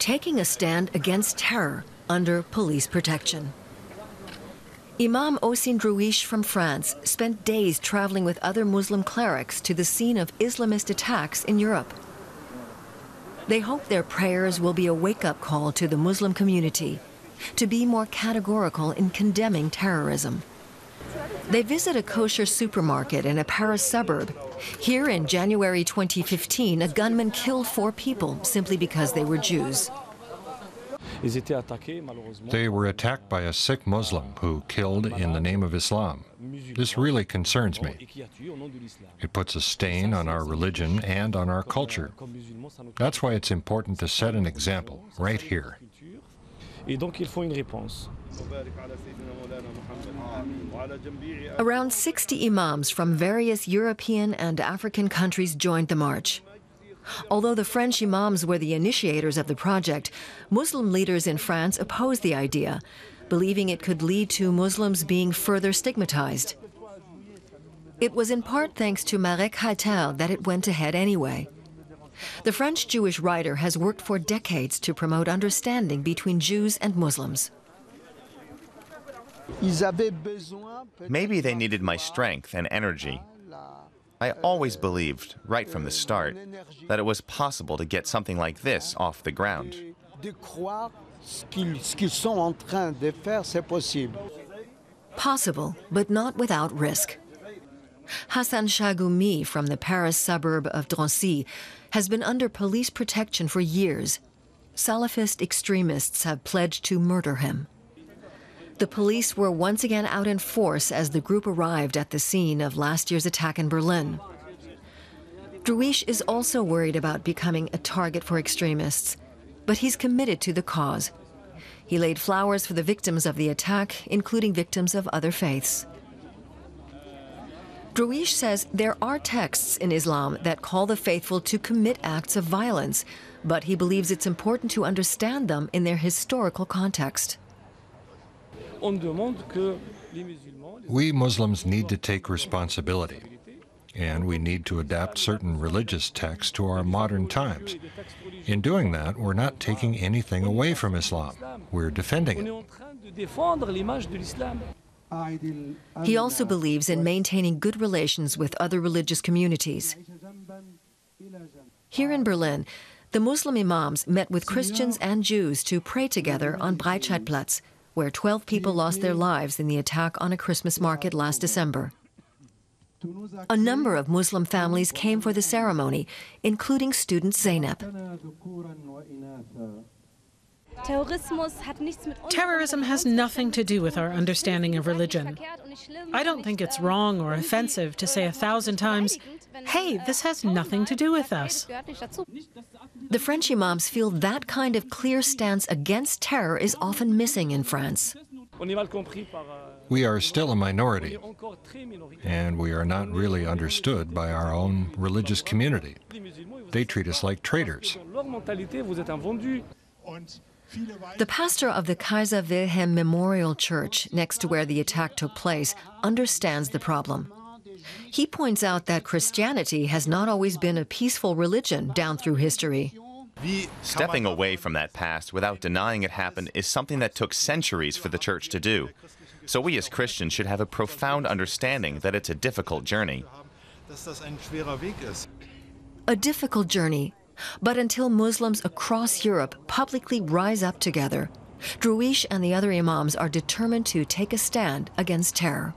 taking a stand against terror under police protection. Imam Osin Drouish from France spent days traveling with other Muslim clerics to the scene of Islamist attacks in Europe. They hope their prayers will be a wake-up call to the Muslim community to be more categorical in condemning terrorism. They visit a kosher supermarket in a Paris suburb. Here in January 2015, a gunman killed 4 people simply because they were Jews. They were attacked by a Sikh Muslim who killed in the name of Islam. This really concerns me. It puts a stain on our religion and on our culture. That's why it's important to set an example right here. Around 60 imams from various European and African countries joined the march. Although the French imams were the initiators of the project, Muslim leaders in France opposed the idea, believing it could lead to Muslims being further stigmatized. It was in part thanks to Marek Hatel that it went ahead anyway. The French Jewish writer has worked for decades to promote understanding between Jews and Muslims. Maybe they needed my strength and energy. I always believed, right from the start, that it was possible to get something like this off the ground. Possible, but not without risk. Hassan Chagoumi from the Paris suburb of Drancy has been under police protection for years. Salafist extremists have pledged to murder him. The police were once again out in force as the group arrived at the scene of last year's attack in Berlin. Drouish is also worried about becoming a target for extremists, but he's committed to the cause. He laid flowers for the victims of the attack, including victims of other faiths. Drouish says there are texts in Islam that call the faithful to commit acts of violence, but he believes it's important to understand them in their historical context. We Muslims need to take responsibility, and we need to adapt certain religious texts to our modern times. In doing that, we're not taking anything away from Islam. We're defending it. He also believes in maintaining good relations with other religious communities. Here in Berlin, the Muslim imams met with Christians and Jews to pray together on Breitscheidplatz, where 12 people lost their lives in the attack on a Christmas market last December. A number of Muslim families came for the ceremony, including student Zeynep. Terrorism has nothing to do with our understanding of religion. I don't think it's wrong or offensive to say 1,000 times, hey, this has nothing to do with us. The French imams feel that kind of clear stance against terror is often missing in France. We are still a minority, and we are not really understood by our own religious community. They treat us like traitors. The pastor of the Kaiser Wilhelm Memorial Church, next to where the attack took place, understands the problem. He points out that Christianity has not always been a peaceful religion down through history. Stepping away from that past without denying it happened is something that took centuries for the church to do. So we as Christians should have a profound understanding that it's a difficult journey. A difficult journey. But until Muslims across Europe publicly rise up together, Drouish and the other imams are determined to take a stand against terror.